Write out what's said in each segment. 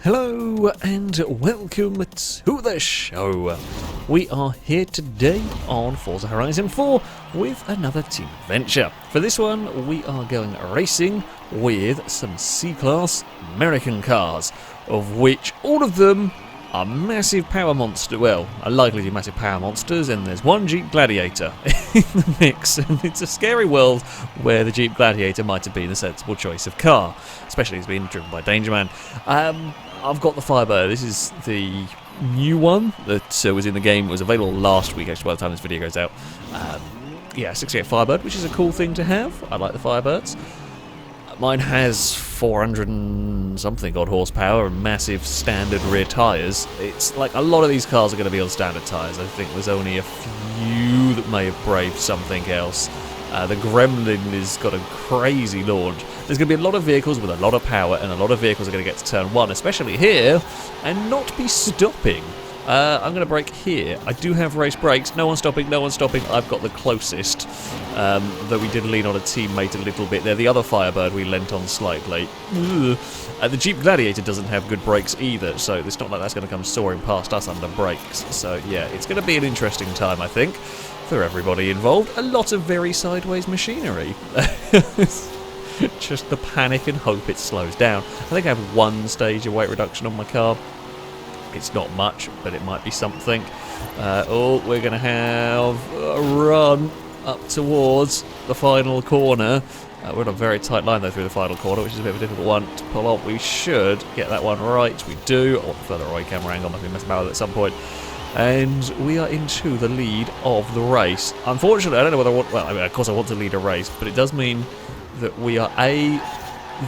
Hello and welcome to the show. We are here today on Forza Horizon 4 with another team adventure. For this one, we are going racing with some C-Class American cars, of which all of them are massive power monsters. Well, are likely to be massive power monsters, and there's one Jeep Gladiator in the mix, and it's a scary world where the Jeep Gladiator might have been a sensible choice of car, especially as being driven by Danger Man. I've got the Firebird. This is the new one that was in the game. It was available last week, actually, by the time this video goes out. Yeah, 68 Firebird, which is a cool thing to have. I like the Firebirds. Mine has 400 and something odd horsepower and massive standard rear tyres. It's like a lot of these cars are going to be on standard tyres. I think there's only a few that may have braved something else. The Gremlin has got a crazy launch. There's going to be a lot of vehicles with a lot of power, and a lot of vehicles are going to get to turn one, especially here, and not be stopping. I'm going to brake here. I do have race brakes. No one's stopping, no one's stopping. I've got the closest, though we did lean on a teammate a little bit there. The other Firebird we leant on slightly. The Jeep Gladiator doesn't have good brakes either, so it's not like that's going to come soaring past us under brakes. So yeah, it's going to be an interesting time, I think, for everybody involved. A lot of very sideways machinery. Just the panic and hope it slows down. I think I have one stage of weight reduction on my car. It's not much, but it might be something. We're going to have a run up towards the final corner. We're on a very tight line, though, through the final corner, which is a bit of a difficult one to pull off. We should get that one right. We do. I want the further away camera angle. I must be messing about with it at some point. And we are into the lead of the race. Unfortunately, I don't know whether I want... Well, I mean, of course I want to lead a race, but it does mean that we are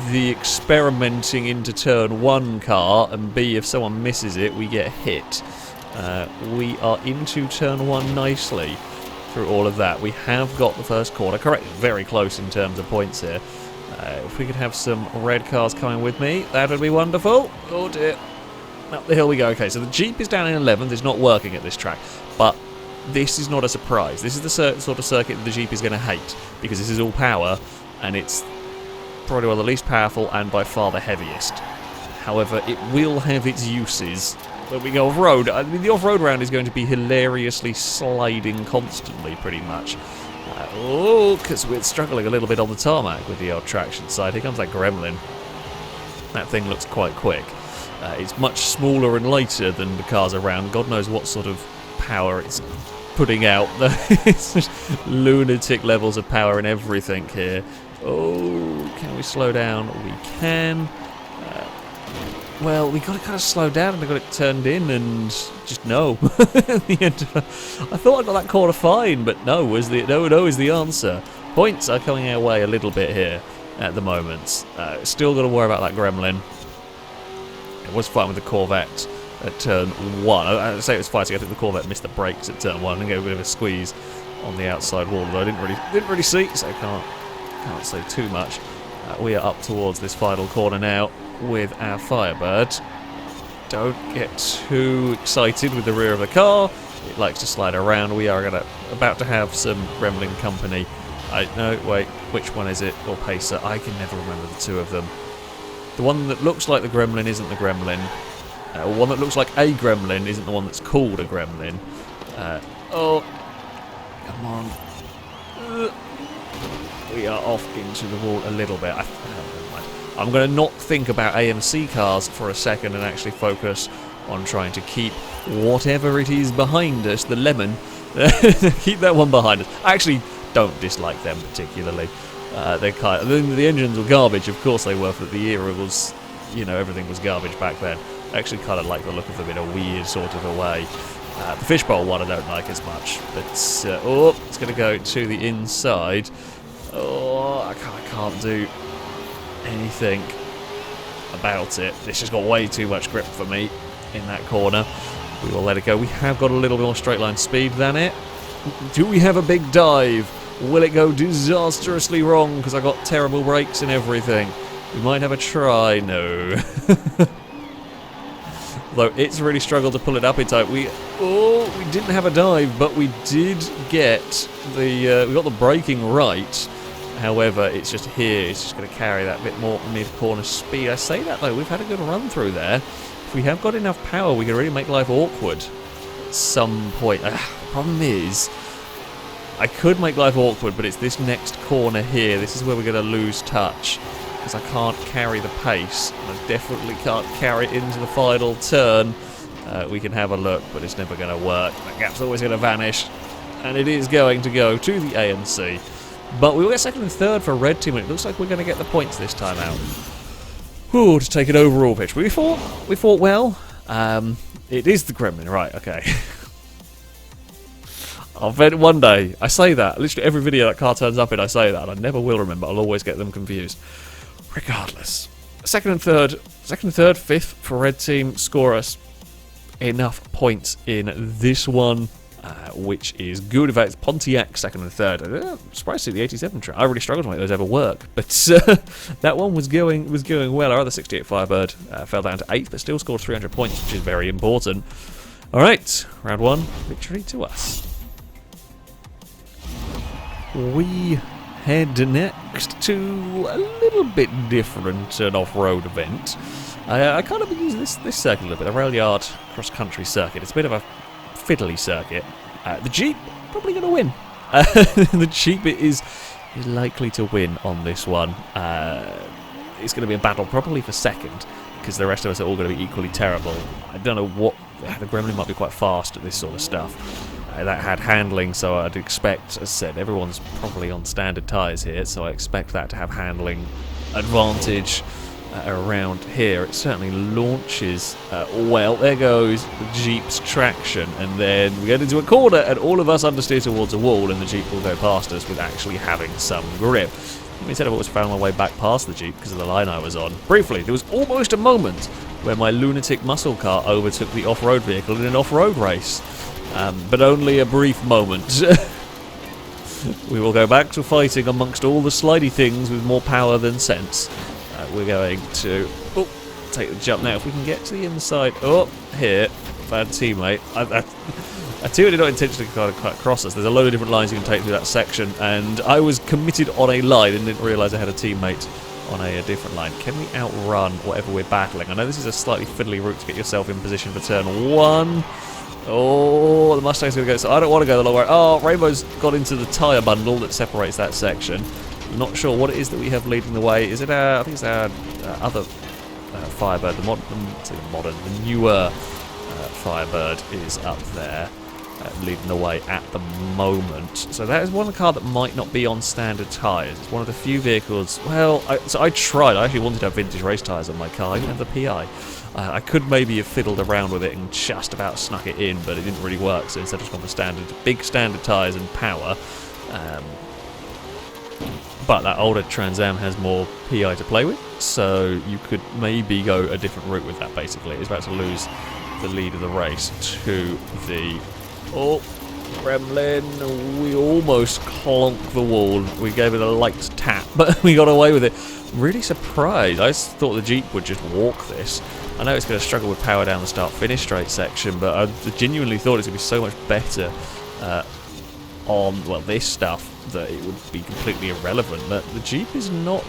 the experimenting into turn one car, and B, if someone misses it, we get hit. We are into turn one nicely through all of that. We have got the first corner, correct, very close in terms of points here. If we could have some red cars coming with me, that would be wonderful. Oh dear. Up the hill we go. Okay, so the Jeep is down in 11th. It's not working at this track, but this is not a surprise. This is the sort of circuit that the Jeep is going to hate, because this is all power, and it's probably one of the least powerful and by far the heaviest. However, it will have its uses when we go off-road. I mean, the off-road round is going to be hilariously sliding constantly, pretty much. Because we're struggling a little bit on the tarmac with the old traction side. Here comes that Gremlin. That thing looks quite quick. It's much smaller and lighter than the cars around. God knows what sort of power it's putting out. It's just lunatic levels of power and everything here. Oh, can we slow down? We can. Well, we got to kind of slow down and we got it turned in, and just no. At the end of I thought I got that corner fine, but no is the answer. Points are coming our way a little bit here at the moment. Still got to worry about that Gremlin. It was fine with the Corvette at turn one. I'd say it was fighting. I think the Corvette missed the brakes at turn one and gave a bit of a squeeze on the outside wall, though I didn't really see, so I can't say too much. We are up towards this final corner now with our Firebird. Don't get too excited with the rear of the car. It likes to slide around. We are about to have some Gremlin company. No, wait, which one is it? Or Pacer? I can never remember the two of them. The one that looks like the Gremlin isn't the Gremlin. One that looks like a Gremlin isn't the one that's called a Gremlin. Come on. We are off into the wall a little bit. I'm going to not think about AMC cars for a second and actually focus on trying to keep whatever it is behind us, the lemon, keep that one behind us. I actually don't dislike them particularly. The engines were garbage, of course they were, but the era was, everything was garbage back then. I actually kind of like the look of them in a weird sort of a way. The fishbowl one I don't like as much, but it's going to go to the inside. I can't do anything about it. This has got way too much grip for me in that corner. We will let it go. We have got a little more straight line speed than it. Do we have a big dive? Will it go disastrously wrong because I got terrible brakes and everything? We might have a try. No. Though it's really struggled to pull it up in time. We didn't have a dive, but we did get we got the braking right. However, it's just here, it's just going to carry that bit more mid-corner speed. I say that though, we've had a good run through there. If we have got enough power, we can really make life awkward at some point. The problem is, I could make life awkward, but it's this next corner here. This is where we're going to lose touch, because I can't carry the pace. And I definitely can't carry it into the final turn. We can have a look, but it's never going to work. That gap's always going to vanish, and it is going to go to the ANC. But we will get second and third for red team, and it looks like we're going to get the points this time out. Whew, to take an overall pitch. We fought well. It is the Gremlin, right, okay. I'll bet one day, I say that, literally every video that car turns up in I say that, and I never will remember, I'll always get them confused. Regardless. Second and third, fifth for red team, score us enough points in this one. Which is good. In fact, it's Pontiac second and third. I'm surprised to see the 87 track. I really struggled to make those ever work, but that one was going well. Our other 68 Firebird fell down to 8th, but still scored 300 points, which is very important. All right, round 1, victory to us. We head next to a little bit different an off-road event. I kind of been using this circuit a little bit, a rail yard cross-country circuit. It's a bit of a fiddly circuit. The Jeep probably going to win. The Jeep is likely to win on this one. It's going to be a battle probably for second, because the rest of us are all going to be equally terrible. I don't know what... The Gremlin might be quite fast at this sort of stuff. That had handling, so I'd expect, as I said, everyone's probably on standard tyres here, so I expect that to have handling advantage. Around here, it certainly launches well. There goes the Jeep's traction, and then we get into a corner, and all of us understeer towards a wall, and the Jeep will go past us with actually having some grip. Instead, I've always found my way back past the Jeep because of the line I was on. Briefly, there was almost a moment where my lunatic muscle car overtook the off-road vehicle in an off-road race, but only a brief moment. We will go back to fighting amongst all the slidey things with more power than sense. We're going to take the jump now. If we can get to the inside, here, bad teammate. I too did not intentionally kind of cut across us. There's a load of different lines you can take through that section, and I was committed on a line and didn't realise I had a teammate on a different line. Can we outrun whatever we're battling? I know this is a slightly fiddly route to get yourself in position for turn 1. Oh, the Mustang's going to go, so I don't want to go the long way. Oh, Rainbow's got into the tyre bundle that separates that section. Not sure what it is that we have leading the way. Is it I think it's our other Firebird, the newer Firebird is up there leading the way at the moment. So that is one car that might not be on standard tyres. It's one of the few vehicles. Well, I tried. I actually wanted to have vintage race tyres on my car. I didn't have the PI. I could maybe have fiddled around with it and just about snuck it in, but it didn't really work. So instead, I've just gone for big standard tyres and power. But that older Trans Am has more PI to play with, so you could maybe go a different route with that, basically. It's about to lose the lead of the race to the... Oh, Gremlin. We almost clonked the wall. We gave it a light tap, but we got away with it. Really surprised. I thought the Jeep would just walk this. I know it's going to struggle with power down the start-finish straight section, but I genuinely thought it was going to be so much better on, well, this stuff, that it would be completely irrelevant. But the Jeep is not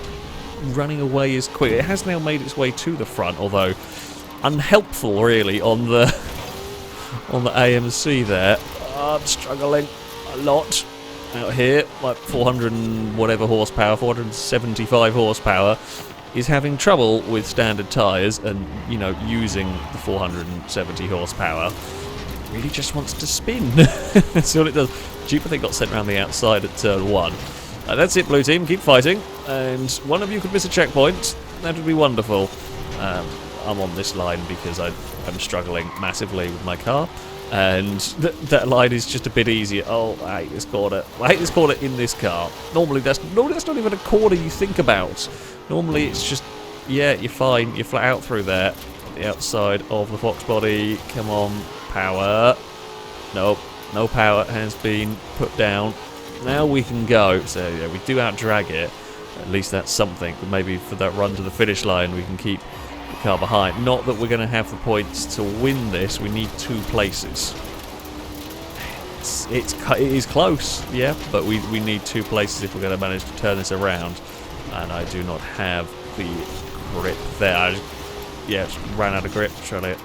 running away as quick. It has now made its way to the front, although unhelpful really on the AMC there. I'm struggling a lot out here. Like 400 and whatever horsepower, 475 horsepower, is having trouble with standard tyres, and you know, using the 470 horsepower. Really just wants to spin. That's all it does. Jeep, I think, got sent around the outside at turn 1. That's it, blue team. Keep fighting. And one of you could miss a checkpoint. That would be wonderful. I'm on this line because I'm struggling massively with my car. And that line is just a bit easier. Oh, I hate this corner. I hate this corner in this car. Normally that's not even a corner you think about. Normally it's just, yeah, you're fine. You're flat out through there. The outside of the Fox body. Come on. Power. Nope, no power has been put down. Now we can go. So yeah, we do out-drag it. At least that's something. But maybe for that run to the finish line, we can keep the car behind. Not that we're going to have the points to win this. We need 2 places. it is close, yeah, but we need 2 places if we're going to manage to turn this around, and I do not have the grip there. I just ran out of grip trying to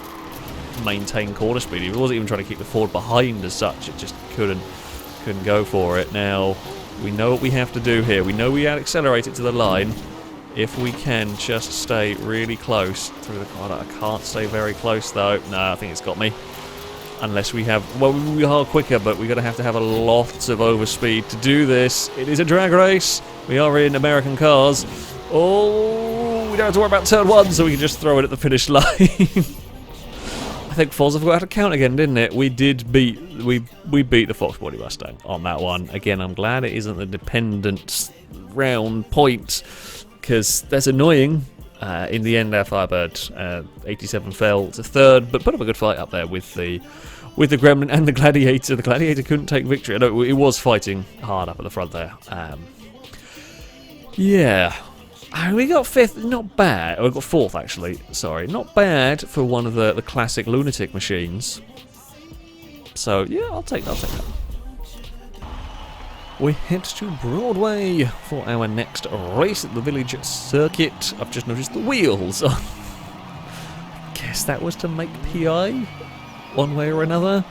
maintain corner speed. It wasn't even trying to keep the Ford behind as such. It just couldn't go for it. Now we know what we have to do here. We know we accelerate it to the line. If we can just stay really close through the corner. I can't stay very close though. No, I think it's got me. Unless we have, well, we are quicker, but we're going to have a lot of overspeed to do this. It is a drag race. We are in American cars. Oh, we don't have to worry about turn 1, so we can just throw it at the finish line. I think Forza forgot how to count again, didn't it? We did beat, we beat the Fox Body Mustang on that one. Again, I'm glad it isn't the dependent round point, because that's annoying. In the end, our Firebird 87 fell to 3rd, but put up a good fight up there with the Gremlin and the Gladiator. The Gladiator couldn't take victory. I know it was fighting hard up at the front there. Yeah. We got 5th, not bad. Oh, we got 4th actually. Sorry, not bad for one of the classic lunatic machines. So yeah, I'll take that. We head to Broadway for our next race at the village circuit. I've just noticed the wheels. Guess that was to make PI, one way or another.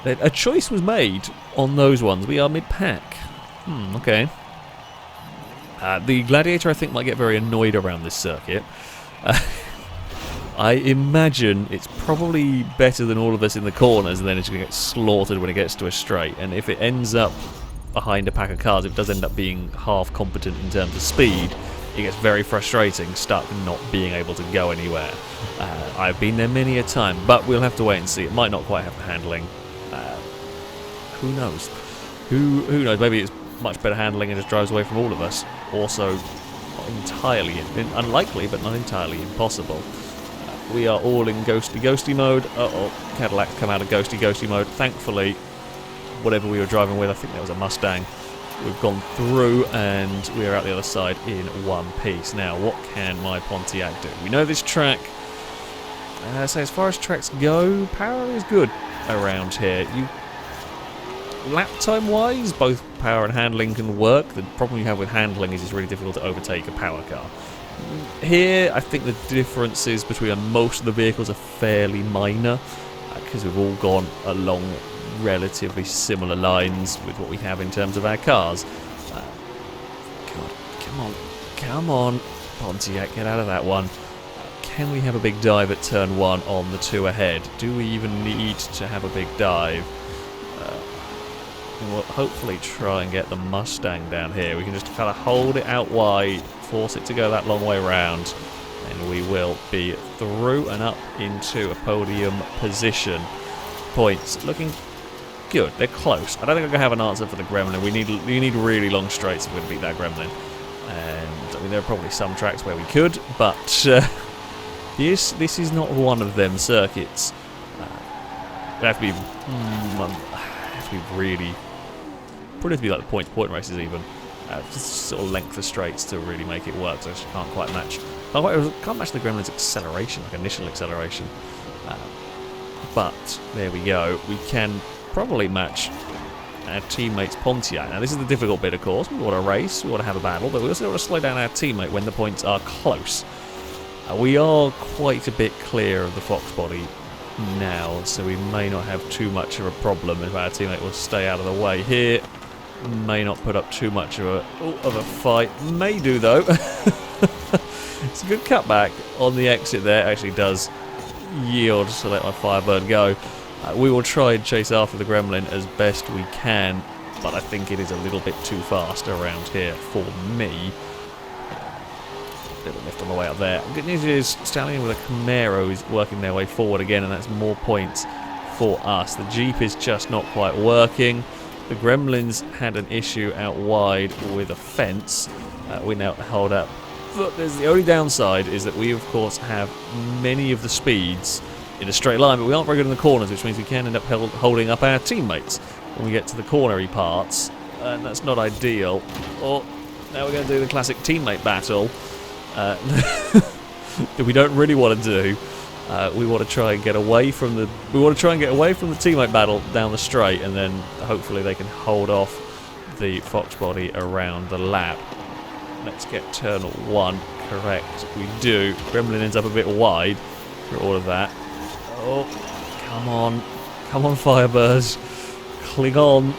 A choice was made on those ones. We are mid-pack. Okay. The Gladiator, I think, might get very annoyed around this circuit. I imagine it's probably better than all of us in the corners, and then it's going to get slaughtered when it gets to a straight. And if it ends up behind a pack of cars, if it does end up being half competent in terms of speed, it gets very frustrating, stuck not being able to go anywhere. I've been there many a time, but we'll have to wait and see. It might not quite have the handling. Who knows? Who knows? Maybe it's much better handling and just drives away from all of us. Also, not entirely unlikely, but not entirely impossible. We are all in ghosty mode. Cadillac's come out of ghosty mode. Thankfully, whatever we were driving with, I think that was a Mustang, we've gone through and we are out the other side in one piece. Now, what can my Pontiac do? We know this track. So as far as tracks go, power is good around here. Lap time wise, both power and handling can work. The problem you have with handling is it's really difficult to overtake a power car. Here, I think the differences between most of the vehicles are fairly minor, because we've all gone along relatively similar lines with what we have in terms of our cars. God, come on, Pontiac, get out of that one. Can we have a big dive at turn 1 on the 2 ahead? Do we even need to have a big dive? We'll hopefully try and get the Mustang down here. We can just kind of hold it out wide, force it to go that long way round, and we will be through and up into a podium position. Points looking good. They're close. I don't think I'm going to have an answer for the Gremlin. We need really long straights if we're going to beat that Gremlin. And I mean, there are probably some tracks where we could, but this is not one of them circuits. It have to be really. Probably have to be like the point-to-point races even. Just sort of length of straights to really make it work. So I just can't quite match. Can't match the Gremlin's acceleration, like initial acceleration. But there we go. We can probably match our teammate's Pontiac. Now this is the difficult bit, of course. We want to race, we want to have a battle, but we also want to slow down our teammate when the points are close. We are quite a bit clear of the Fox body now, so we may not have too much of a problem if our teammate will stay out of the way here. May not put up too much of a fight. May do though. It's a good cutback on the exit there. Actually does yield to let my Firebird go. We will try and chase after the Gremlin as best we can, but I think it is a little bit too fast around here for me. Little lift on the way up there. Good news is Stallion with a Camaro is working their way forward again, and that's more points for us. The Jeep is just not quite working. The Gremlins had an issue out wide with a fence. We now hold up. But there's the only downside is that we, of course, have many of the speeds in a straight line, but we aren't very good in the corners, which means we can end up holding up our teammates when we get to the cornery parts, and that's not ideal. Oh, now we're going to do the classic teammate battle that we don't really want to do. We want to try and get away from the teammate battle down the straight, and then hopefully they can hold off the Fox body around the lap. Let's get turn 1 correct. We do. Gremlin ends up a bit wide for all of that. Oh, come on. Come on, Firebirds. Cling on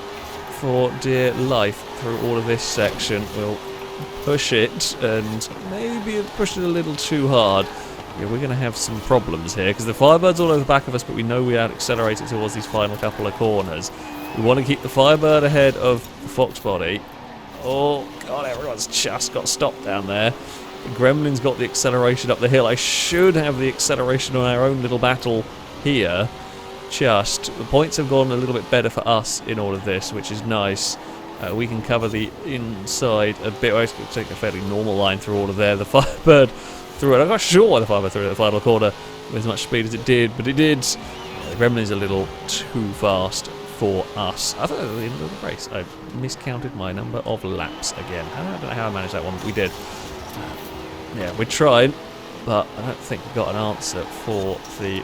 for dear life through all of this section. We'll push it, and maybe push it a little too hard. Yeah, we're going to have some problems here, because the Firebird's all over the back of us, but we know we out-accelerate it towards these final couple of corners. We want to keep the Firebird ahead of the Fox body. Oh, God, everyone's just got stopped down there. The Gremlin's got the acceleration up the hill. I should have the acceleration on our own little battle here. The points have gone a little bit better for us in all of this, which is nice. We can cover the inside a bit. I can take a fairly normal line through all of there. The Firebird through it. I'm not sure why the Firebird threw it at the final corner with as much speed as it did, but it did. The Gremlin's a little too fast for us. I thought that was the end of the race. I miscounted my number of laps again. I don't know how I managed that one, but we did. Yeah, we tried, but I don't think we got an answer for the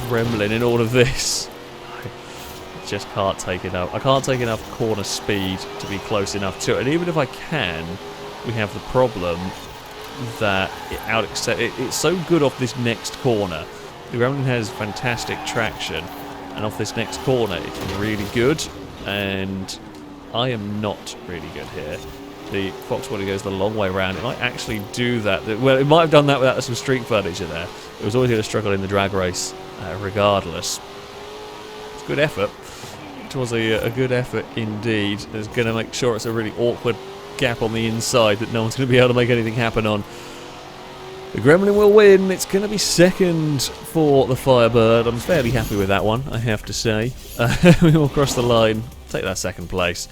Gremlin in all of this. I just can't take enough. I can't take enough corner speed to be close enough to it. And even if I can, we have the problem that it's so good off this next corner. The Gremlin has fantastic traction, and off this next corner it's really good, and I am not really good here. The Fox body goes the long way around. It might actually do that. Well, it might have done that without some street furniture there. It was always going to struggle in the drag race regardless. It's a good effort. It was a good effort indeed. It's going to make sure it's a really awkward gap on the inside that no one's going to be able to make anything happen on. The Gremlin will win. It's going to be second for the Firebird. I'm fairly happy with that one, I have to say. We will cross the line, take that second place,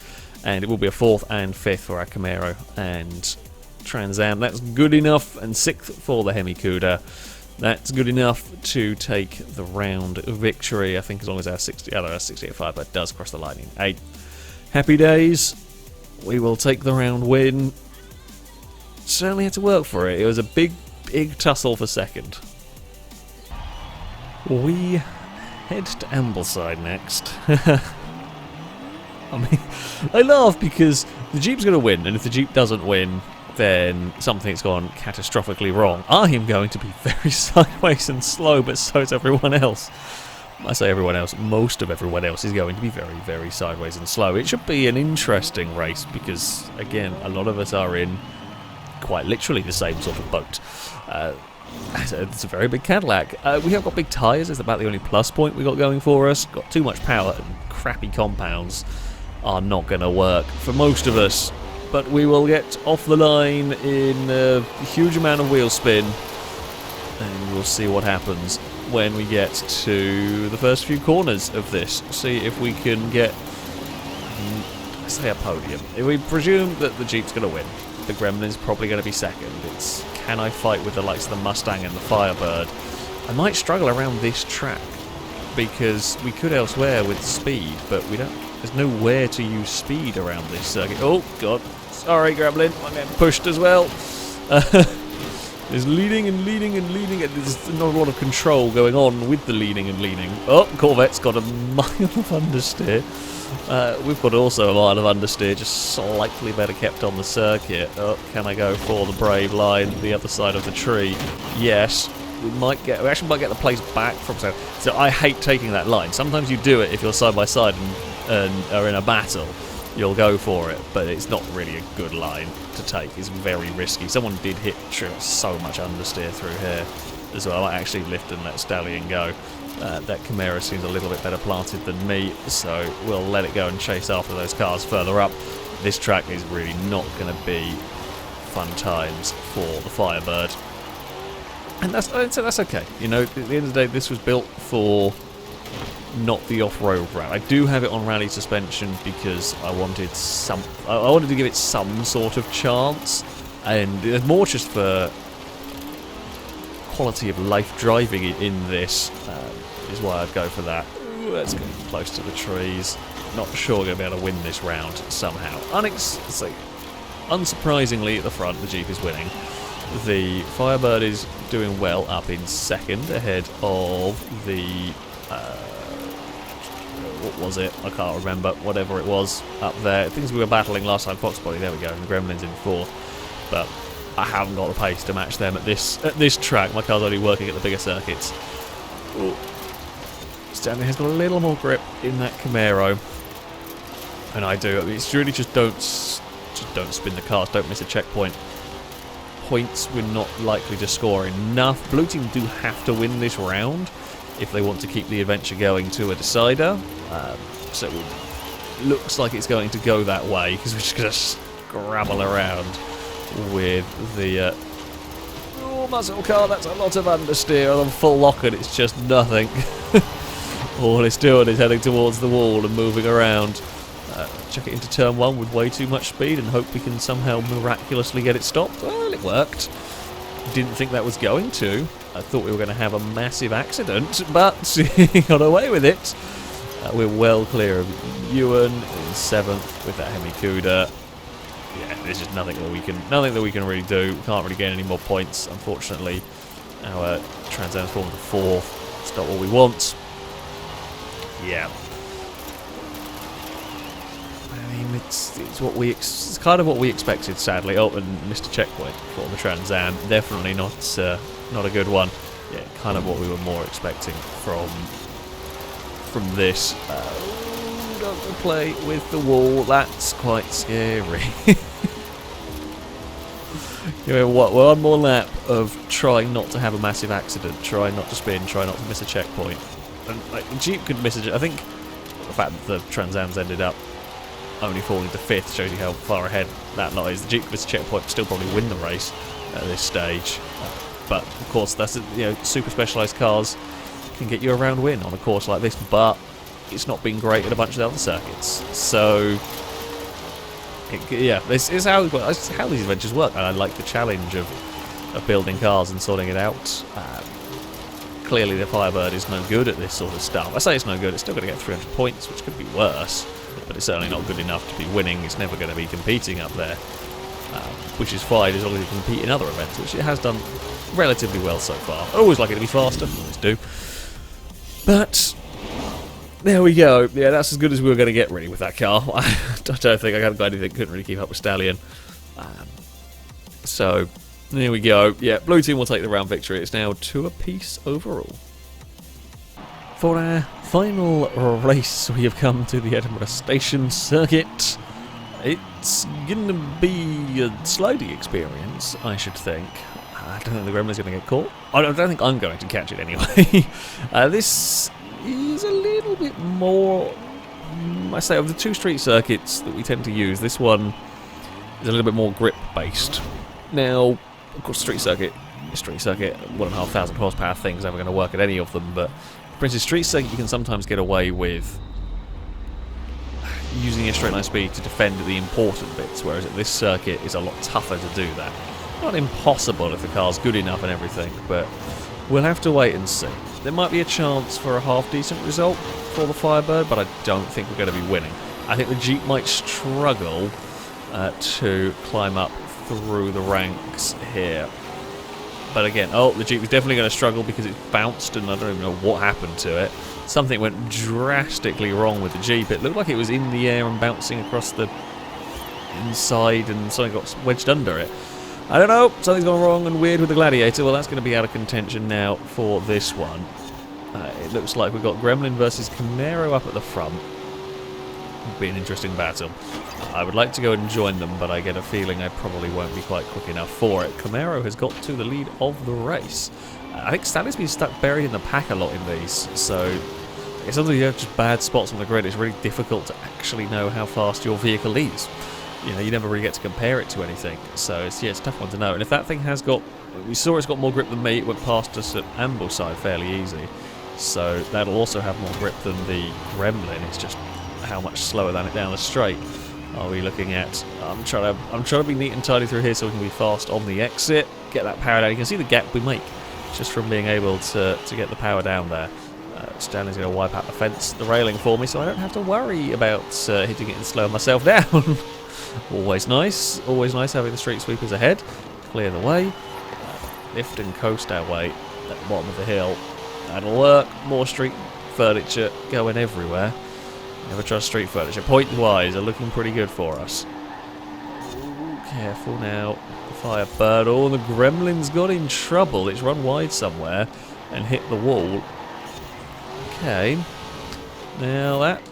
and it will be a 4th and 5th for our Camaro and Trans Am. That's good enough, and 6th for the Hemi Cuda. That's good enough to take the round victory. I think as long as our 68 Firebird does cross the line in 8. Happy days. We will take the round win. Certainly had to work for it. It was a big tussle for second. We head to Ambleside next. I mean, I laugh because the Jeep's going to win, and if the Jeep doesn't win, then something's gone catastrophically wrong. I am going to be very sideways and slow, but so is everyone else. I say everyone else, most of everyone else is going to be very, very sideways and slow. It should be an interesting race because, again, a lot of us are in quite literally the same sort of boat. It's a very big Cadillac. We have got big tyres. That's about the only plus point we got going for us. Got too much power, and crappy compounds are not going to work for most of us. But we will get off the line in a huge amount of wheel spin, and we'll see what happens when we get to the first few corners of this. See if we can get, let's say, a podium. If we presume that the Jeep's going to win, the Gremlin's probably going to be second. It's can I fight with the likes of the Mustang and the Firebird? I might struggle around this track because we could elsewhere with speed, but we don't. There's nowhere to use speed around this circuit. Oh God, sorry Gremlin, I'm getting pushed as well. There's leading and leading and leading, and there's not a lot of control going on with the leading and leading. Oh, Corvette's got a mile of understeer. We've got also a mile of understeer, just slightly better kept on the circuit. Oh, can I go for the brave line, the other side of the tree? Yes. We actually might get the place back from so I hate taking that line. Sometimes you do it if you're side by side and are in a battle. You'll go for it, but it's not really a good line to take. It's very risky. Someone did hit so much understeer through here as well. I actually lift and let Stallion go. That Camaro seems a little bit better planted than me, so we'll let it go and chase after those cars further up. This track is really not going to be fun times for the Firebird. And that's okay. You know, at the end of the day, this was built for not the off-road route. I do have it on rally suspension because I wanted to give it some sort of chance, and it's more just for quality of life driving in this is why I'd go for that. Ooh, let's get close to the trees. Not sure we're going to be able to win this round somehow. Unsurprisingly, at the front, the Jeep is winning. The Firebird is doing well up in second, ahead of the... what was it? I can't remember. Whatever it was up there. Things we were battling last time, Foxbody, there we go, and the Gremlin's in fourth. But I haven't got the pace to match them at this track. My car's only working at the bigger circuits. Ooh. Stanley has got a little more grip in that Camaro. And I do. It's really just don't spin the cars, don't miss a checkpoint. Points we're not likely to score enough. Blue team do have to win this round if they want to keep the adventure going to a decider. So it looks like it's going to go that way because we're just going to scrabble around with the muscle car. That's a lot of understeer on full lock and it's just nothing. All it's doing is heading towards the wall and moving around. Chuck it into turn one with way too much speed and hope we can somehow miraculously get it stopped. Well, it worked. Didn't think that was going to. I thought we were going to have a massive accident, but he got away with it. We're well clear of Ewan in seventh with that Hemi Cuda. Yeah, there's just nothing that we can really do. Can't really gain any more points, unfortunately. Our Trans Am's fallen to fourth. It's not what we want. Yeah. I mean, it's kind of what we expected, sadly. Oh, and missed a checkpoint for the Trans Am. Definitely not a good one. Yeah, kind of what we were more expecting from this. Don't play with the wall. That's quite scary. You know what? One more lap of trying not to have a massive accident, trying not to spin, trying not to miss a checkpoint. And like, the Jeep could miss a. I think the fact that the Trans Am's ended up only falling to fifth shows you how far ahead that lot is. The Jeep with a checkpoint still probably win the race at this stage, but of course that's super specialised cars can get you a round win on a course like this, but it's not been great at a bunch of the other circuits. So yeah, this is how these adventures work, and I like the challenge of building cars and sorting it out. Clearly the Firebird is no good at this sort of stuff. I say it's no good, it's still going to get 300 points, which could be worse. But it's certainly not good enough to be winning. It's never going to be competing up there, which is fine as long as you compete in other events, which it has done relatively well so far. I always like it to be faster, always do. But there we go. Yeah, that's as good as we were going to get really with that car. I don't think I haven't got anything. Couldn't really keep up with Stallion. So there we go. Yeah, blue team will take the round victory. It's now 2 apiece overall. For our final race, we have come to the Edinburgh Station Circuit. It's going to be a sliding experience, I should think. I don't think the Gremlin's going to get caught. I don't think I'm going to catch it anyway. This is a little bit more... I say, of the 2 street circuits that we tend to use, this one is a little bit more grip-based. Now, of course, street circuit, 1,500 horsepower thing's never going to work at any of them, but for instance, street circuit you can sometimes get away with using your straight line speed to defend the important bits, whereas at this circuit it's a lot tougher to do that. Not impossible if the car's good enough and everything, but we'll have to wait and see. There might be a chance for a half-decent result for the Firebird, but I don't think we're going to be winning. I think the Jeep might struggle to climb up through the ranks here. But again, the Jeep is definitely going to struggle because it bounced and I don't even know what happened to it. Something went drastically wrong with the Jeep. It looked like it was in the air and bouncing across the inside and something got wedged under it. I don't know, something's gone wrong and weird with the Gladiator. Well, that's going to be out of contention now for this one. It looks like we've got Gremlin versus Camaro up at the front. It'll be an interesting battle. I would like to go and join them, but I get a feeling I probably won't be quite quick enough for it. Camaro has got to the lead of the race. I think Stanley's been stuck buried in the pack a lot in these, so it's sometimes you have just bad spots on the grid. It's really difficult to actually know how fast your vehicle is. You know, you never really get to compare it to anything, so it's a tough one to know. And if that thing has got, we saw it's got more grip than me, it went past us at Ambleside fairly easy, so that'll also have more grip than the Gremlin. It's just how much slower than it down the straight are we looking at. I'm trying to be neat and tidy through here so we can be fast on the exit, get that power down. You can see the gap we make just from being able to get the power down there. Stanley's going to wipe out the railing for me, so I don't have to worry about hitting it and slowing myself down. Always nice having the street sweepers ahead, clear the way. lift and coast our way at the bottom of the hill. That'll work. More street furniture going everywhere. Never trust street furniture. Point-wise are looking pretty good for us. Ooh, careful now. The Firebird. Oh, the Gremlin's got in trouble. It's run wide somewhere and hit the wall. Okay. Now that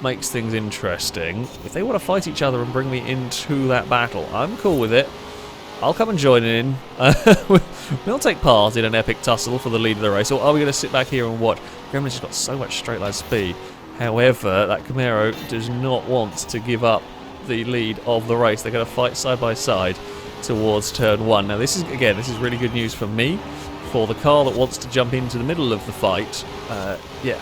makes things interesting. If they want to fight each other and bring me into that battle, I'm cool with it. I'll come and join in. We'll take part in an epic tussle for the lead of the race. Or are we going to sit back here and watch? Gremlin's just got so much straight line speed. However, that Camaro does not want to give up the lead of the race. They're going to fight side by side towards turn 1. Now this is really good news for me. For the car that wants to jump into the middle of the fight,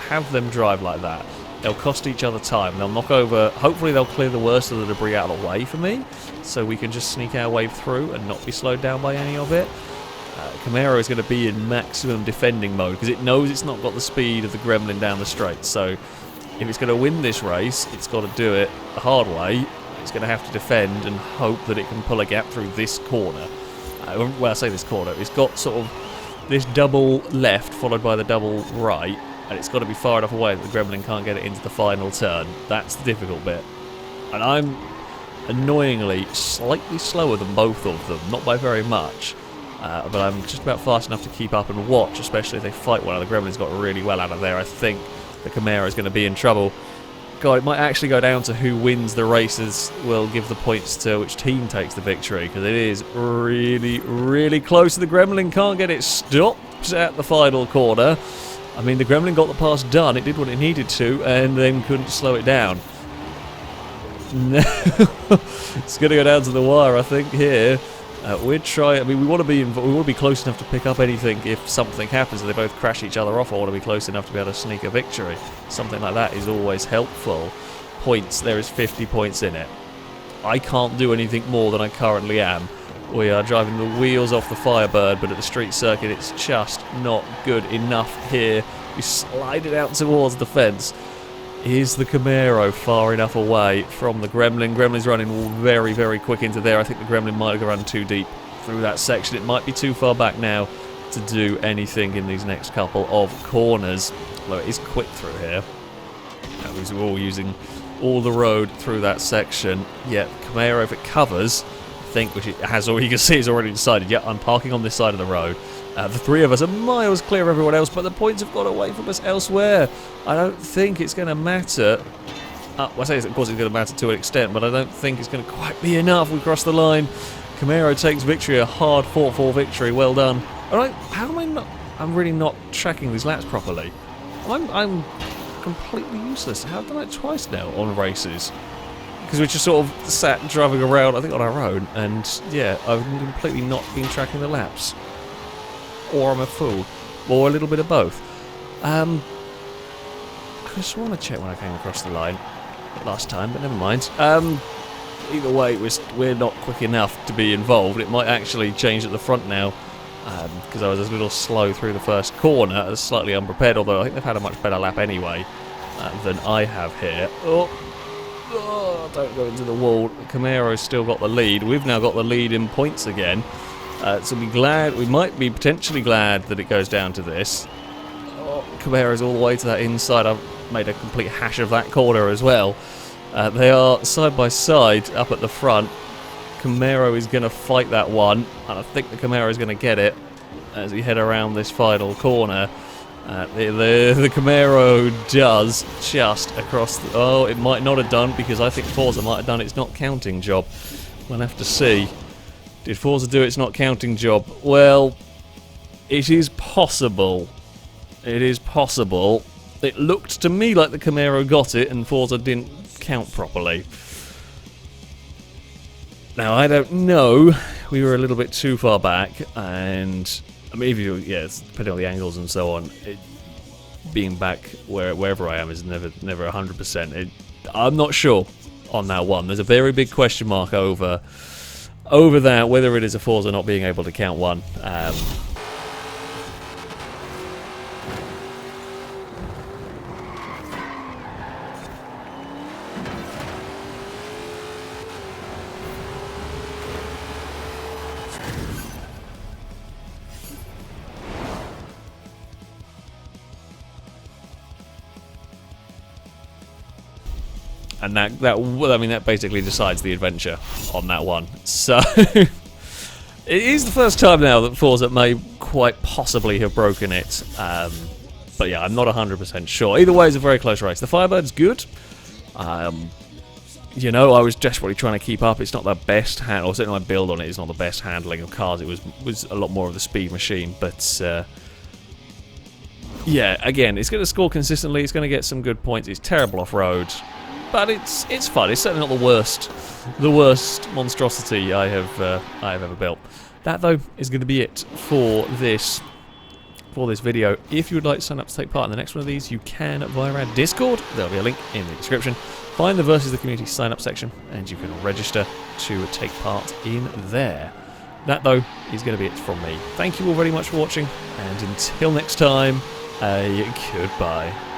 have them drive like that. They'll cost each other time. They'll knock over... Hopefully they'll clear the worst of the debris out of the way for me, so we can just sneak our way through and not be slowed down by any of it. Camaro is going to be in maximum defending mode, because it knows it's not got the speed of the Gremlin down the straight. So if it's going to win this race, it's got to do it the hard way. It's going to have to defend and hope that it can pull a gap through this corner. Well, I say this corner. It's got sort of this double left followed by the double right, and it's got to be far enough away that the Gremlin can't get it into the final turn. That's the difficult bit. And I'm annoyingly slightly slower than both of them, not by very much, but I'm just about fast enough to keep up and watch, especially if they fight one. The Gremlin's got really well out of there. I think the Camaro is going to be in trouble. God, it might actually go down to who wins the races will give the points to which team takes the victory, because it is really, really close. The Gremlin can't get it stopped at the final corner. I mean, the Gremlin got the pass done, it did what it needed to, and then couldn't slow it down. No, it's going to go down to the wire, I think, here. We're trying. I mean, we want to be close enough to pick up anything if something happens and they both crash each other off. I want to be close enough to be able to sneak a victory. Something like that is always helpful. Points, there is 50 points in it. I can't do anything more than I currently am. We are driving the wheels off the Firebird, but at the street circuit it's just not good enough here. We slide it out towards the fence. Is the Camaro far enough away from the Gremlin? Gremlin's running very, very quick into there. I think the Gremlin might have run too deep through that section. It might be too far back now to do anything in these next couple of corners. Although it is quick through here. We're all using all the road through that section. Yeah, Camaro, if it covers, I think, which it has already, you can see it's already decided, yeah, I'm parking on this side of the road. The three of us are miles clear of everyone else, but the points have got away from us elsewhere. I don't think it's going to matter. Well, I say, of course, it's going to matter to an extent, but I don't think it's going to quite be enough. We cross the line. Camaro takes victory, a hard fought-for victory. Well done. All right, how am I not? I'm really not tracking these laps properly. I'm completely useless. How have I done it twice now on races? Because we just sort of sat driving around, I think, on our own, and yeah, I've completely not been tracking the laps. Or I'm a fool, or a little bit of both. I just want to check when I came across the line last time, but never mind. Either way, we're not quick enough to be involved. It might actually change at the front now, because I was a little slow through the first corner, slightly unprepared, although I think they've had a much better lap anyway than I have here. Oh, don't go into the wall. Camaro's still got the lead. We've now got the lead in points again. So we might be potentially glad that it goes down to this. Oh, Camaro's all the way to that inside. I've made a complete hash of that corner as well. They are side by side up at the front. Camaro is going to fight that one, and I think the Camaro is going to get it as we head around this final corner. The Camaro does just across the... Oh, it might not have done, because I think Forza might have done its not counting job. We'll have to see. Did Forza do its not counting job? Well, it is possible. It is possible. It looked to me like the Camaro got it and Forza didn't count properly. Now, I don't know. We were a little bit too far back, and I mean, depending on the angles and so on, being back wherever I am is never 100%. I'm not sure on that one. There's a very big question mark over that, whether it is a Forza not being able to count one. and that basically decides the adventure on that one. So it is the first time now that Forza may quite possibly have broken it. But yeah, I'm not 100% sure. Either way, it's a very close race. The Firebird's good. You know, I was desperately trying to keep up. It's not the best handle, or certainly my build on it is not the best handling of cars. It was a lot more of the speed machine, but yeah, again, it's going to score consistently. It's going to get some good points. It's terrible off-road, but it's fun. It's certainly not the worst monstrosity I have ever built. That though is going to be it for this video. If you would like to sign up to take part in the next one of these, you can via our Discord. There'll be a link in the description. Find the Versus the Community sign up section, and you can register to take part in there. That though is going to be it from me. Thank you all very much for watching, and until next time, a goodbye.